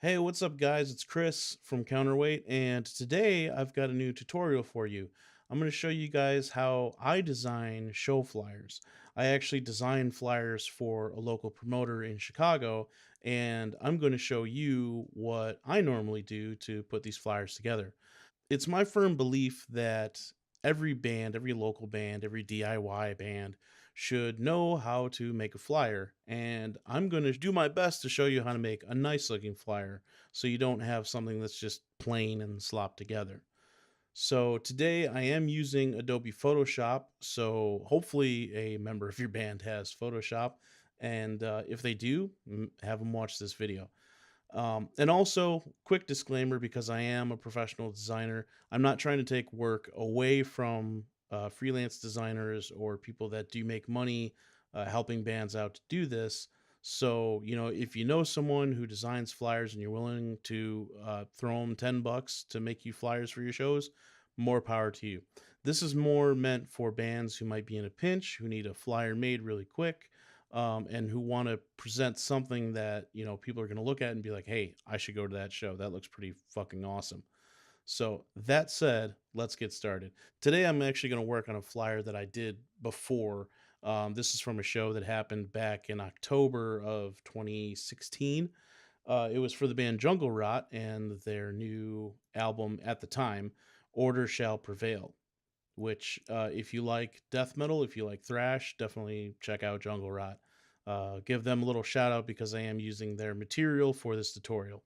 Hey, what's up, guys? It's Chris from Counterweight, and today I've got a new tutorial for you. I'm going to show you guys how I design show flyers. I actually design flyers for a local promoter in Chicago, and I'm going to show you what I normally do to put these flyers together. It's my firm belief that every band, every local band, every DIY band should know how to make a flyer. And I'm going to do my best to show you how to make a nice looking flyer so you don't have something that's just plain and slopped together. So today I am using Adobe Photoshop. So hopefully a member of your band has Photoshop. And if they do, have them watch this video. And also, quick disclaimer, because I am a professional designer, I'm not trying to take work away from freelance designers or people that do make money helping bands out to do this. So, if you know someone who designs flyers and you're willing to throw them $10 to make you flyers for your shows, more power to you. This is more meant for bands who might be in a pinch, who need a flyer made really quick, and who want to present something that people are going to look at and be like, "Hey, I should go to that show. That looks pretty fucking awesome." So that said, let's get started. Today, I'm actually going to work on a flyer that I did before. This is from a show that happened back in October of 2016. It was for the band Jungle Rot and their new album at the time, "Order Shall Prevail." Which, if you like death metal, if you like thrash, definitely check out Jungle Rot. Give them a little shout out because I am using their material for this tutorial.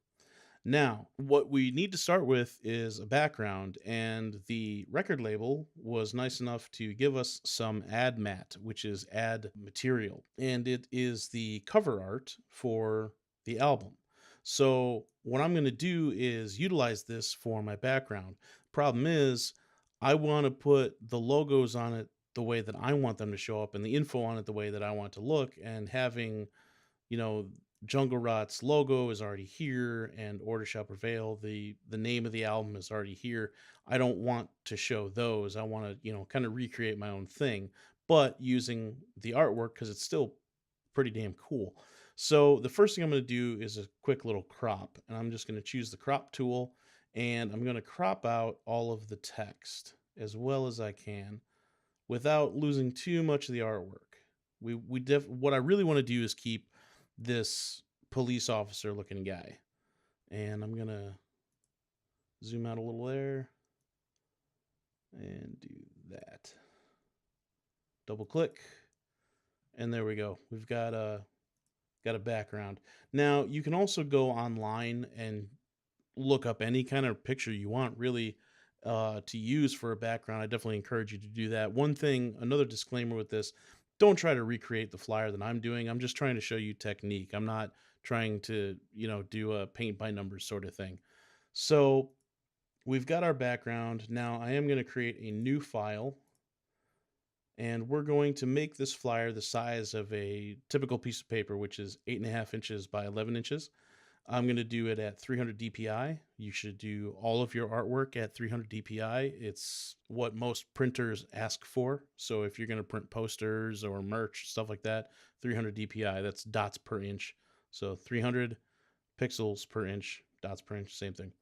Now, what we need to start with is a background, and the record label was nice enough to give us some ad mat, which is ad material, and it is the cover art for the album. So, what I'm going to do is utilize this for my background. Problem is, I want to put the logos on it the way that I want them to show up and the info on it the way that I want to look, and having you know, Jungle Rot's logo is already here and Order Shall Prevail. The name of the album is already here. I don't want to show those. I want to, kind of recreate my own thing, but using the artwork because it's still pretty damn cool. So the first thing I'm going to do is a quick little crop, and I'm just going to choose the crop tool, and I'm going to crop out all of the text as well as I can without losing too much of the artwork. What I really want to do is keep this police officer looking guy. And I'm gonna zoom out a little there and do that. Double click, and there we go. We've got a background. Now you can also go online and look up any kind of picture you want really to use for a background. I definitely encourage you to do that. One thing, another disclaimer with this, don't try to recreate the flyer that I'm doing. I'm just trying to show you technique. I'm not trying to, do a paint by numbers sort of thing. So we've got our background. Now I am going to create a new file, and we're going to make this flyer the size of a typical piece of paper, which is 8.5 inches by 11 inches. I'm going to do it at 300 DPI. You should do all of your artwork at 300 DPI. It's what most printers ask for. So if you're going to print posters or merch, stuff like that, 300 DPI, that's dots per inch. So 300 pixels per inch, dots per inch, same thing.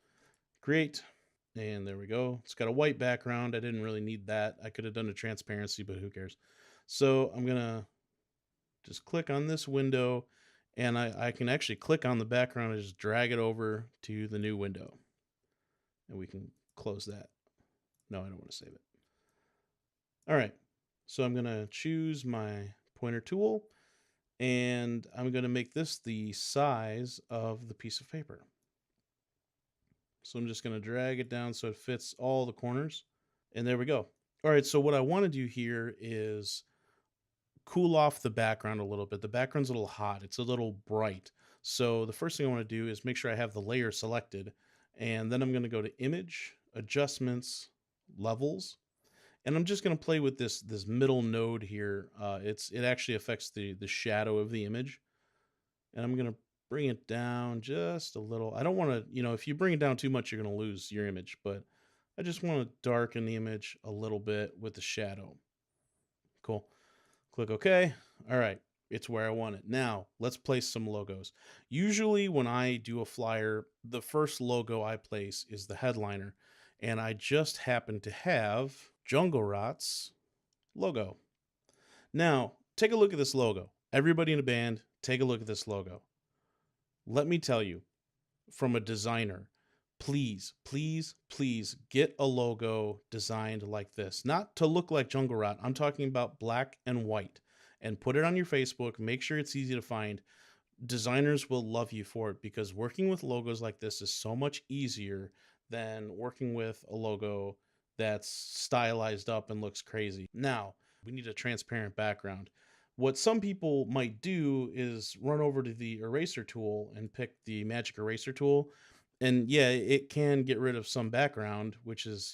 Create, and there we go. It's got a white background. I didn't really need that. I could have done a transparency, but who cares? So I'm going to just click on this window, and I can actually click on the background and just drag it over to the new window. And we can close that. No, I don't want to save it. All right. So I'm going to choose my pointer tool, and I'm going to make this the size of the piece of paper. So I'm just going to drag it down so it fits all the corners. And there we go. All right. So what I want to do here is cool off the background a little bit. The background's a little hot. It's a little bright. So the first thing I want to do is make sure I have the layer selected. And then I'm going to go to Image, Adjustments, Levels. And I'm just going to play with this middle node here. It actually affects the shadow of the image. And I'm going to bring it down just a little. I don't want to, if you bring it down too much, you're going to lose your image. But I just want to darken the image a little bit with the shadow. Cool. Click OK. All right. It's where I want it. Now, let's place some logos. Usually, when I do a flyer, the first logo I place is the headliner. And I just happen to have Jungle Rot's logo. Now, take a look at this logo. Everybody in the band, take a look at this logo. Let me tell you, from a designer, please, please, please get a logo designed like this. Not to look like Jungle Rot. I'm talking about black and white. And put it on your Facebook. Make sure it's easy to find. Designers will love you for it because working with logos like this is so much easier than working with a logo that's stylized up and looks crazy. Now, we need a transparent background. What some people might do is run over to the eraser tool and pick the magic eraser tool. And yeah, it can get rid of some background, which is,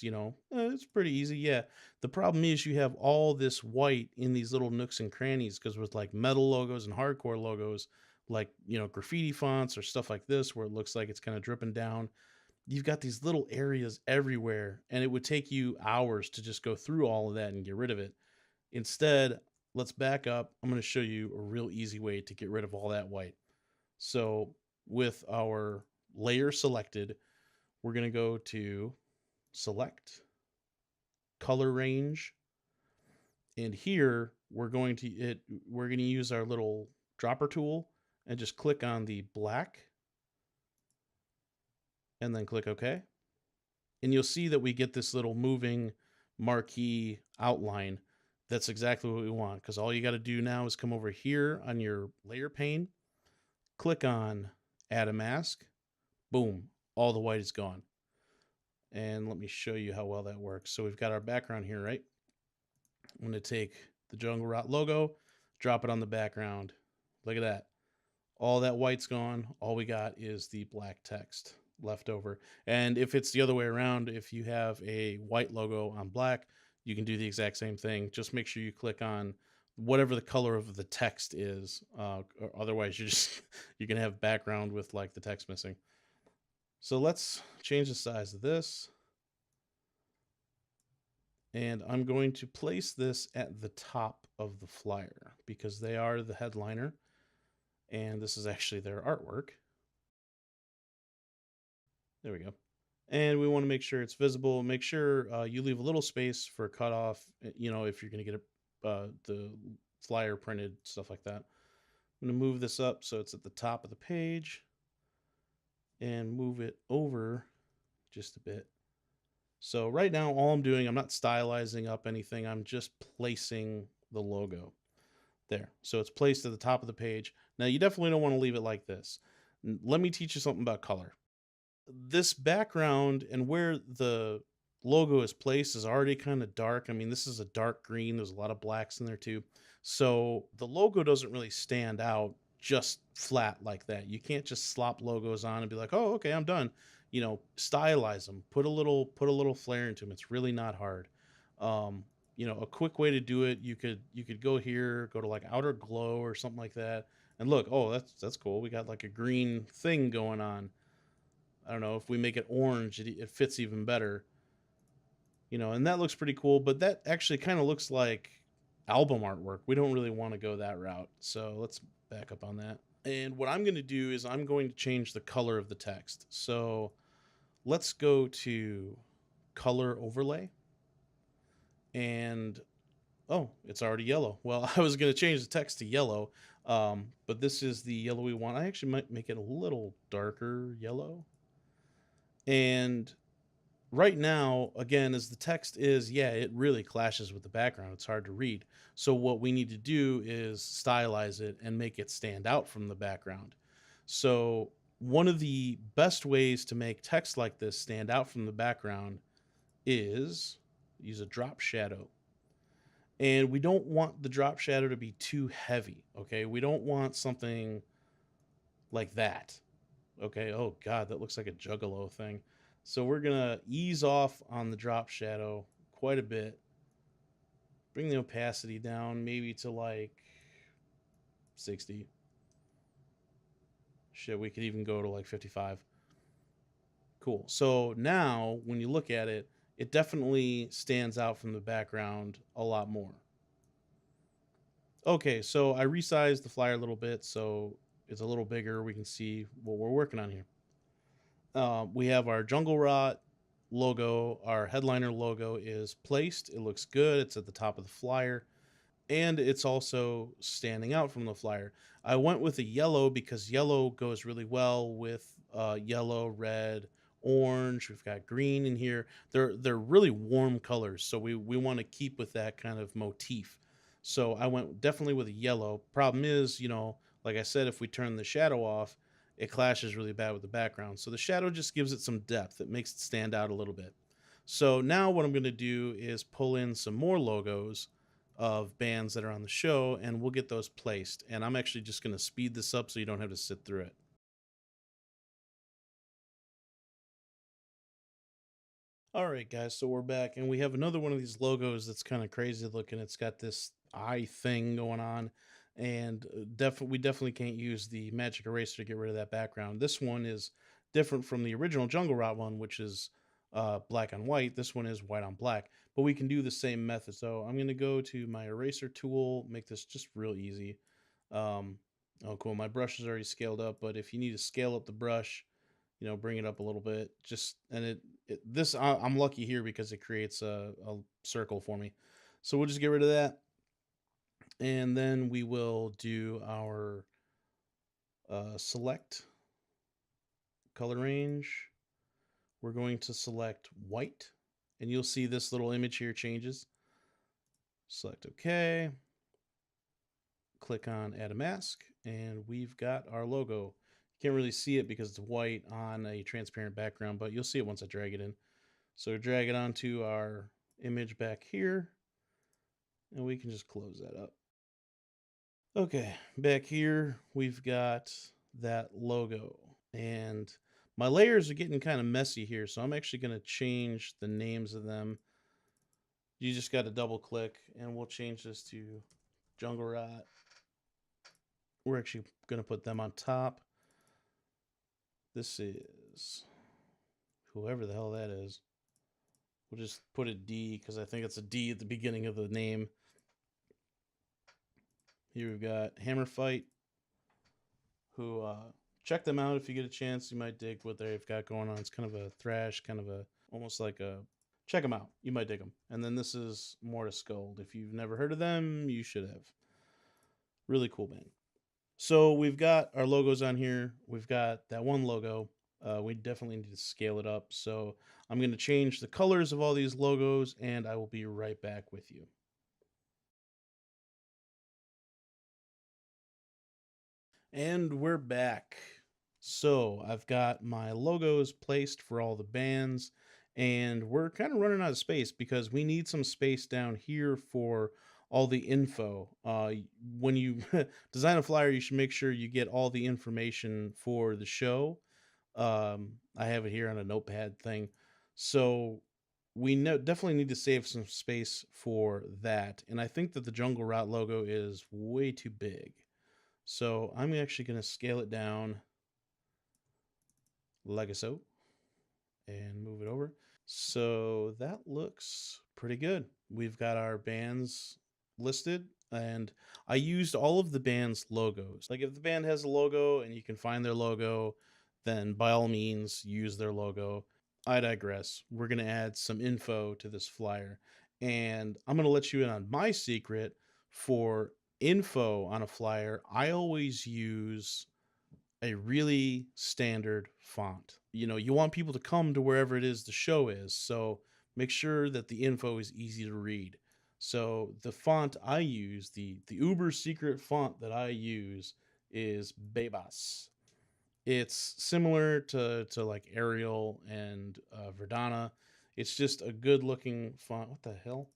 it's pretty easy. Yeah. The problem is you have all this white in these little nooks and crannies because with like metal logos and hardcore logos, like, graffiti fonts or stuff like this, where it looks like it's kind of dripping down, you've got these little areas everywhere. And it would take you hours to just go through all of that and get rid of it. Instead, let's back up. I'm going to show you a real easy way to get rid of all that white. So with our layer selected, we're going to go to select, color range, and here we're going to use our little dropper tool and just click on the black and then click OK. And you'll see that we get this little moving marquee outline. That's exactly what we want, because all you got to do now is come over here on your layer pane, click on add a mask, boom, all the white is gone. And let me show you how well that works. So we've got our background here, right? I'm going to take the Jungle Rot logo, drop it on the background. Look at that. All that white's gone. All we got is the black text left over. And if it's the other way around, if you have a white logo on black, you can do the exact same thing. Just make sure you click on whatever the color of the text is. Or otherwise, you're going to have background with like the text missing. So let's change the size of this. And I'm going to place this at the top of the flyer because they are the headliner. And this is actually their artwork. There we go. And we want to make sure it's visible. Make sure you leave a little space for cutoff, if you're going to get the flyer printed, stuff like that. I'm going to move this up so it's at the top of the page and move it over just a bit. So right now, all I'm doing, I'm not stylizing up anything. I'm just placing the logo there. So it's placed at the top of the page. Now, you definitely don't want to leave it like this. Let me teach you something about color. This background and where the logo is placed is already kind of dark. I mean, this is a dark green. There's a lot of blacks in there too. So the logo doesn't really stand out just flat like that. You can't just slop logos on and be like, oh, okay, I'm done. Stylize them, put a little flair into them. It's really not hard. A quick way to do it, you could go here, go to like outer glow or something like that. And look, oh, that's cool. We got like a green thing going on. I don't know, if we make it orange, it fits even better. And that looks pretty cool, but that actually kind of looks like album artwork. We don't really want to go that route. So let's back up on that. And what I'm going to do is I'm going to change the color of the text. So let's go to color overlay. And, oh, it's already yellow. Well, I was going to change the text to yellow, but this is the yellow we want. I actually might make it a little darker yellow. And right now, again, as the text is, yeah, it really clashes with the background. It's hard to read. So what we need to do is stylize it and make it stand out from the background. So one of the best ways to make text like this stand out from the background is use a drop shadow. And we don't want the drop shadow to be too heavy, okay? We don't want something like that. Okay, oh God, that looks like a juggalo thing. So we're gonna ease off on the drop shadow quite a bit. Bring the opacity down maybe to like 60. Shit, we could even go to like 55. Cool. So now when you look at it, it definitely stands out from the background a lot more. Okay, so I resized the flyer a little bit so it's a little bigger. We can see what we're working on here. We have our Jungle Rot logo. Our headliner logo is placed. It looks good. It's at the top of the flyer, and it's also standing out from the flyer. I went with a yellow because yellow goes really well with yellow, red, orange. We've got green in here. They're really warm colors, so we want to keep with that kind of motif. So I went definitely with a yellow. Problem is, like I said, if we turn the shadow off, it clashes really bad with the background. So the shadow just gives it some depth. It makes it stand out a little bit. So now what I'm going to do is pull in some more logos of bands that are on the show, and we'll get those placed. And I'm actually just going to speed this up so you don't have to sit through it. All right, guys, so we're back, and we have another one of these logos that's kind of crazy looking. It's got this eye thing going on, and we definitely can't use the magic eraser to get rid of that background. This one is different from the original Jungle Rot one, which is black on white. This one is white on black, but we can do the same method. So I'm going to go to my eraser tool, make this just real easy. Oh, cool. My brush is already scaled up, but if you need to scale up the brush, bring it up a little bit. Just and I'm lucky here because it creates a circle for me. So we'll just get rid of that, and then we will do our select color range. We're going to select white, and you'll see this little image here changes. Select OK. Click on add a mask, and we've got our logo. You can't really see it because it's white on a transparent background, but you'll see it once I drag it in. So drag it onto our image back here, and we can just close that up. Okay, back here we've got that logo, and my layers are getting kind of messy here, so I'm actually going to change the names of them. You just got to double click, and we'll change this to Jungle Rot. We're actually going to put them on top. This is whoever the hell that is. We'll just put a D because I think it's a D at the beginning of the name. Here we've got Hammer Fight, who check them out if you get a chance. You might dig what they've got going on. It's kind of a thrash, kind of almost like a, check them out. You might dig them. And then this is Mortis Scold. If you've never heard of them, you should have. Really cool band. So we've got our logos on here. We've got that one logo. We definitely need to scale it up. So I'm going to change the colors of all these logos, and I will be right back with you. And we're back. So I've got my logos placed for all the bands, and we're kind of running out of space because we need some space down here for all the info. When you design a flyer, you should make sure you get all the information for the show. I have it here on a notepad thing. So we definitely need to save some space for that. And I think that the Jungle Rot logo is way too big. So I'm actually going to scale it down like so and move it over. So that looks pretty good. We've got our bands listed, and I used all of the band's logos. Like if the band has a logo and you can find their logo, then by all means use their logo. I digress. We're going to add some info to this flyer, and I'm going to let you in on my secret for info on a flyer. I always use a really standard font. You want people to come to wherever it is the show is, so make sure that the info is easy to read. So the font I use, the uber secret font that I use is Bebas. It's similar to like Arial and Verdana. It's just a good looking font. What the hell?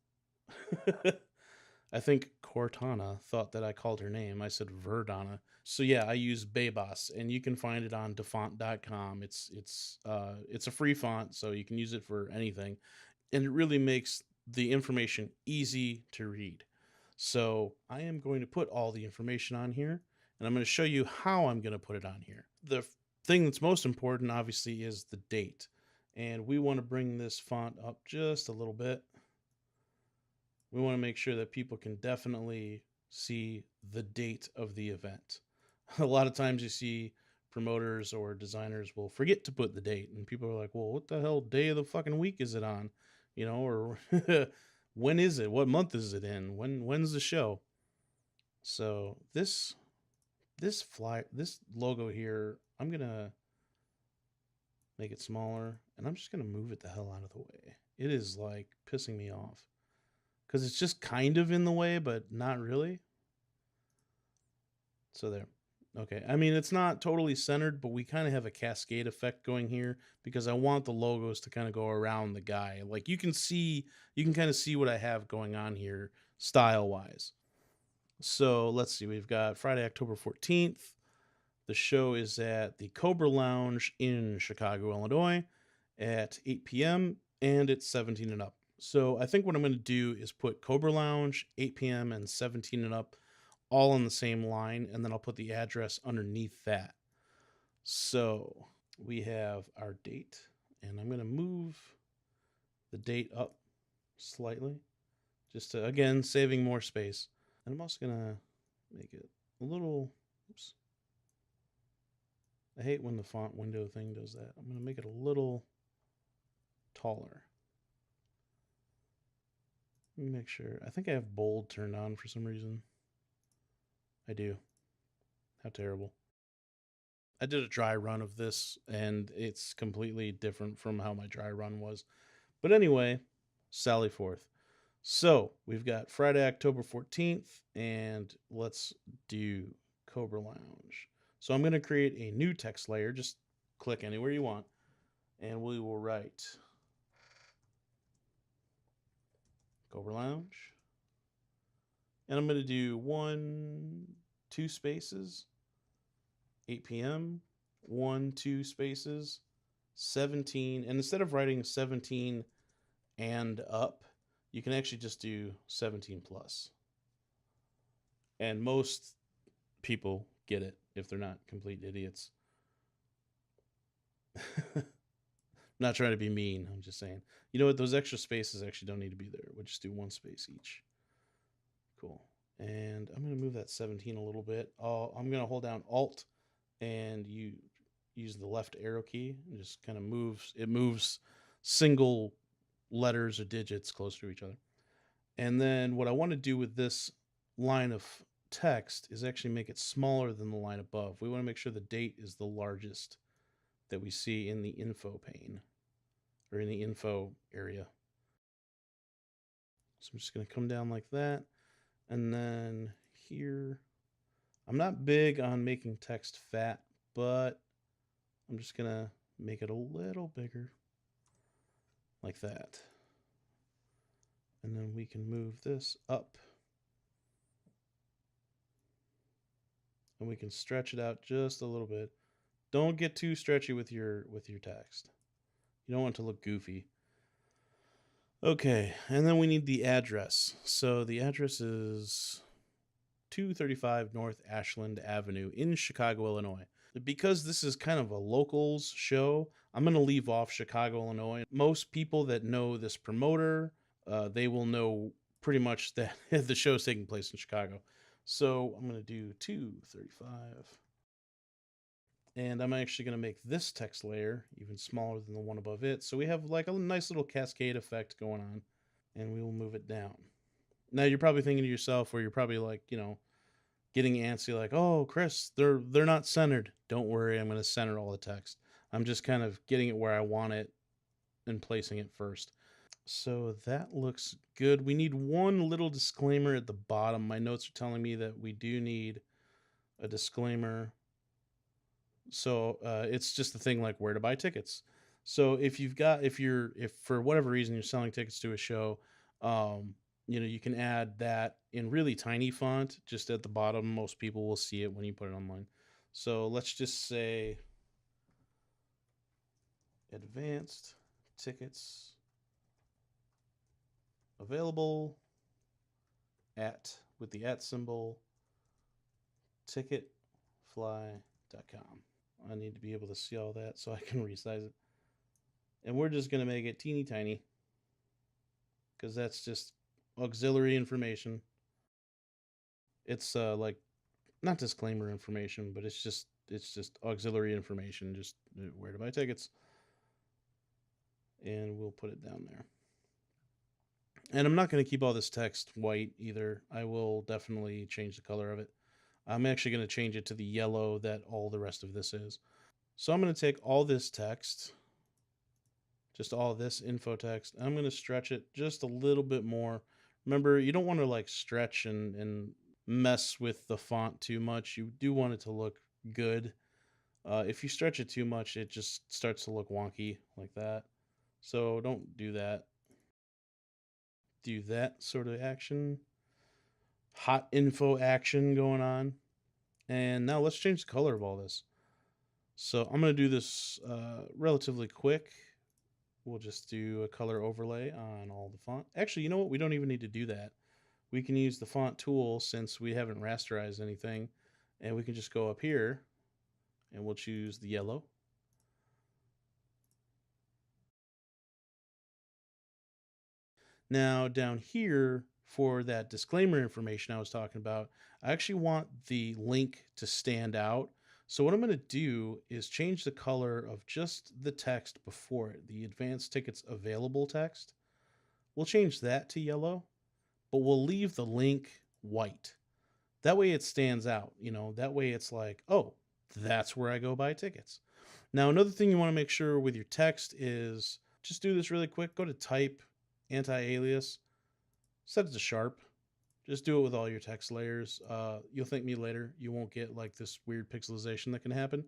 I think Cortana thought that I called her name. I said Verdana. So yeah, I use Bebas, and you can find it on defont.com. It's a free font, so you can use it for anything, and it really makes the information easy to read. So I am going to put all the information on here, and I'm going to show you how I'm going to put it on here. The thing that's most important, obviously, is the date, and we want to bring this font up just a little bit. We want to make sure that people can definitely see the date of the event. A lot of times you see promoters or designers will forget to put the date, and people are like, well, what the hell day of the fucking week is it on? You know, or when is it? What month is it in? When's the show? So this logo here, I'm gonna make it smaller, and I'm just gonna move it the hell out of the way. It is like pissing me off because it's just kind of in the way, but not really. So there. Okay. I mean, it's not totally centered, but we kind of have a cascade effect going here because I want the logos to kind of go around the guy. Like you can kind of see what I have going on here style wise. So let's see. We've got Friday, October 14th. The show is at the Cobra Lounge in Chicago, Illinois at 8 p.m. and it's 17 and up. So I think what I'm going to do is put Cobra Lounge, 8 p.m. and 17 and up all on the same line, and then I'll put the address underneath that. So we have our date, and I'm going to move the date up slightly, just to, again, saving more space. And I'm also going to make it a little, oops. I hate when the font window thing does that. I'm going to make it a little taller. Let me make sure. I think I have bold turned on for some reason. I do. How terrible. I did a dry run of this, and it's completely different from how my dry run was. But anyway, Sally Forth. So we've got Friday, October 14th, and let's do Cobra Lounge. So I'm going to create a new text layer. Just click anywhere you want, and we will write Cobra Lounge. And I'm going to do 2 spaces, 8 p.m., 2 spaces, 17. And instead of writing 17 and up, you can actually just do 17 plus. And most people get it if they're not complete idiots. I'm not trying to be mean. I'm just saying. You know what? Those extra spaces actually don't need to be there. We'll just do 1 space each. Cool. And I'm going to move that 17 a little bit. I'm going to hold down Alt and you use the left arrow key and just kind of moves single letters or digits closer to each other. And then what I want to do with this line of text is actually make it smaller than the line above. We want to make sure the date is the largest that we see in the info pane or in the info area. So I'm just going to come down like that. And then here, I'm not big on making text fat, but I'm just going to make it a little bigger like that. And then we can move this up. And we can stretch it out just a little bit. Don't get too stretchy with your text. You don't want it to look goofy. Okay, and then we need the address. So the address is 235 North Ashland Avenue in Chicago, Illinois. Because this is kind of a locals show, I'm going to leave off Chicago, Illinois. Most people that know this promoter, they will know pretty much that the show is taking place in Chicago. So I'm going to do 235. And I'm actually going to make this text layer even smaller than the one above it. So we have like a nice little cascade effect going on. And we will move it down. Now you're probably thinking to yourself, or you're probably like, getting antsy, like, oh, Chris, they're not centered. Don't worry, I'm going to center all the text. I'm just kind of getting it where I want it and placing it first. So that looks good. We need one little disclaimer at the bottom. My notes are telling me that we do need a disclaimer. So it's just the thing like where to buy tickets. So if for whatever reason you're selling tickets to a show, you can add that in really tiny font just at the bottom. Most people will see it when you put it online. So let's just say advanced tickets available with the @ symbol ticketfly.com. I need to be able to see all that so I can resize it. And we're just going to make it teeny tiny because that's just auxiliary information. It's like not disclaimer information, but it's just auxiliary information. Just where to buy tickets, and we'll put it down there. And I'm not going to keep all this text white either. I will definitely change the color of it. I'm actually going to change it to the yellow that all the rest of this is. So I'm going to take all this text, just all this info text, and I'm going to stretch it just a little bit more. Remember, you don't want to like stretch and mess with the font too much. You do want it to look good. If you stretch it too much, it just starts to look wonky like that. So don't do that. Do that sort of action. Hot info action going on. And now let's change the color of all this. So I'm going to do this relatively quick. We'll just do a color overlay on all the font. Actually, you know what? We don't even need to do that. We can use the font tool since we haven't rasterized anything. And we can just go up here and we'll choose the yellow. Now down here for that disclaimer information I was talking about, I actually want the link to stand out. So what I'm going to do is change the color of just the text before it, the advanced tickets available text. We'll change that to yellow, but we'll leave the link white. That way it stands out, that way it's like, oh, that's where I go buy tickets. Now, another thing you want to make sure with your text is just do this really quick. Go to type, anti-alias, set it to sharp. Just do it with all your text layers. You'll thank me later. You won't get like this weird pixelization that can happen.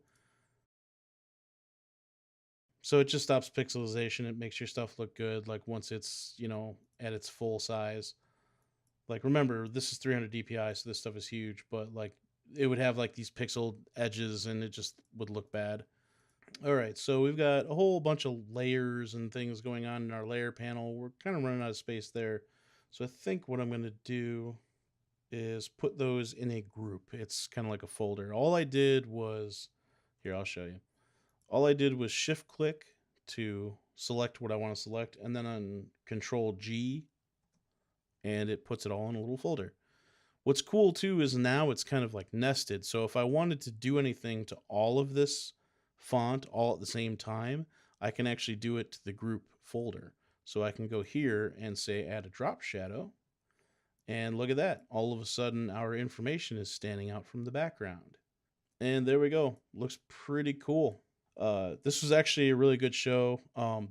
So it just stops pixelization. It makes your stuff look good. Like once it's, at its full size. Like remember, this is 300 DPI, so this stuff is huge, but like it would have like these pixel edges and it just would look bad. All right, so we've got a whole bunch of layers and things going on in our layer panel. We're kind of running out of space there. So I think what I'm going to do is put those in a group. It's kind of like a folder. All I did was, here, I'll show you. All I did was shift click to select what I want to select, and then on Control G, and it puts it all in a little folder. What's cool too is now it's kind of like nested. So if I wanted to do anything to all of this font all at the same time, I can actually do it to the group folder. So I can go here and say add a drop shadow. And look at that. All of a sudden our information is standing out from the background. And there we go. Looks pretty cool. This was actually a really good show.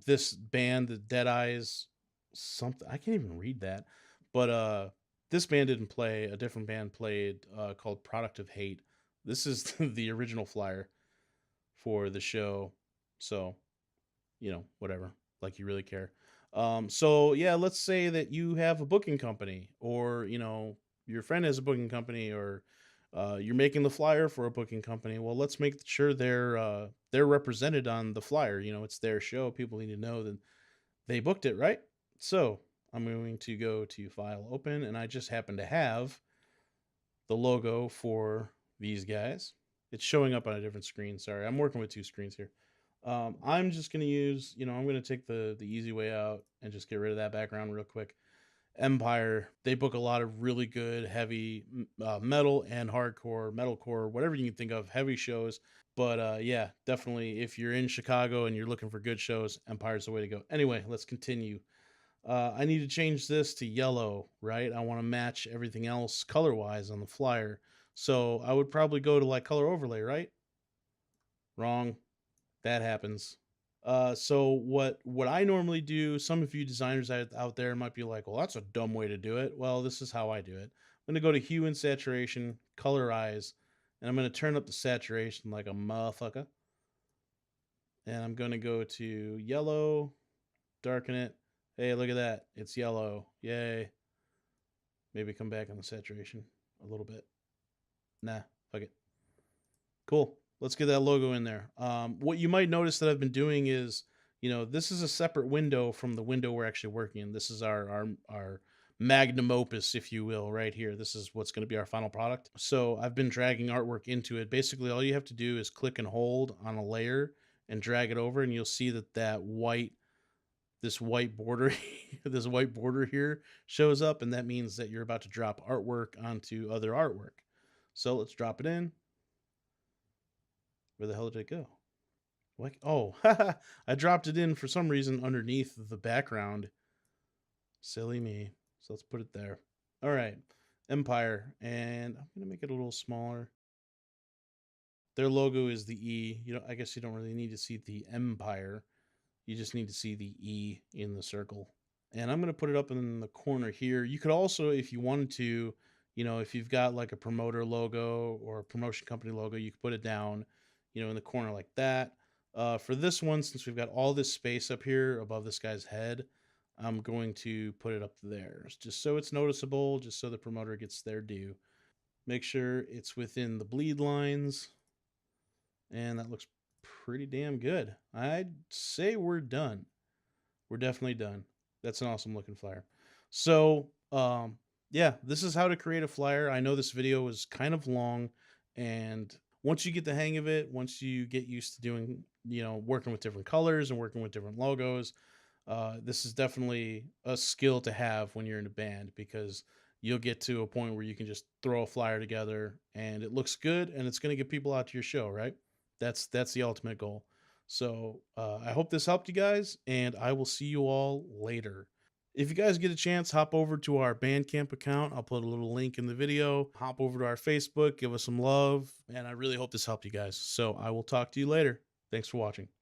This band, the Dead Eyes, something, I can't even read that. But this band didn't play. A different band played called Product of Hate. This is the original flyer for the show. So, whatever. Like you really care. So yeah, let's say that you have a booking company, or your friend has a booking company, or you're making the flyer for a booking company. Well, let's make sure they're represented on the flyer. It's their show. People need to know that they booked it, right? So I'm going to go to File, Open, and I just happen to have the logo for these guys. It's showing up on a different screen. Sorry, I'm working with two screens here. I'm just going to use, I'm going to take the easy way out and just get rid of that background real quick. Empire, they book a lot of really good, heavy metal and hardcore, metalcore, whatever you can think of, heavy shows. But yeah, definitely if you're in Chicago and you're looking for good shows, Empire's the way to go. Anyway, let's continue. I need to change this to yellow, right? I want to match everything else color-wise on the flyer. So I would probably go to like color overlay, right? Wrong. That happens. So what I normally do, some of you designers out there might be like, well, that's a dumb way to do it. Well, this is how I do it. I'm going to go to Hue and Saturation Colorize, and I'm going to turn up the saturation like a motherfucker. And I'm going to go to yellow, darken it. Hey, look at that. It's yellow. Yay. Maybe come back on the saturation a little bit. Nah, fuck it. Cool. Let's get that logo in there. What you might notice that I've been doing is, this is a separate window from the window we're actually working in. This is our magnum opus, if you will, right here. This is what's going to be our final product. So I've been dragging artwork into it. Basically, all you have to do is click and hold on a layer and drag it over, and you'll see that white this white border this white border here shows up, and that means that you're about to drop artwork onto other artwork. So let's drop it in. Where the hell did it go? Like, oh, I dropped it in for some reason underneath the background. Silly me. So let's put it there. All right, Empire, and I'm gonna make it a little smaller. Their logo is the E. I guess you don't really need to see the Empire. You just need to see the E in the circle. And I'm going to put it up in the corner here. You could also, if you wanted to, if you've got like a promoter logo or a promotion company logo, you could put it down, in the corner like that. For this one, since we've got all this space up here above this guy's head, I'm going to put it up there just so it's noticeable, just so the promoter gets their due. Make sure it's within the bleed lines. And that looks pretty damn good. I'd say we're done. We're definitely done. That's an awesome looking flyer. So, yeah, this is how to create a flyer. I know this video was kind of long, and once you get the hang of it, once you get used to doing, working with different colors and working with different logos, this is definitely a skill to have when you're in a band, because you'll get to a point where you can just throw a flyer together and it looks good and it's going to get people out to your show, right? That's the ultimate goal. So I hope this helped you guys, and I will see you all later. If you guys get a chance, hop over to our Bandcamp account. I'll put a little link in the video. Hop over to our Facebook, give us some love, and I really hope this helped you guys. So I will talk to you later. Thanks for watching.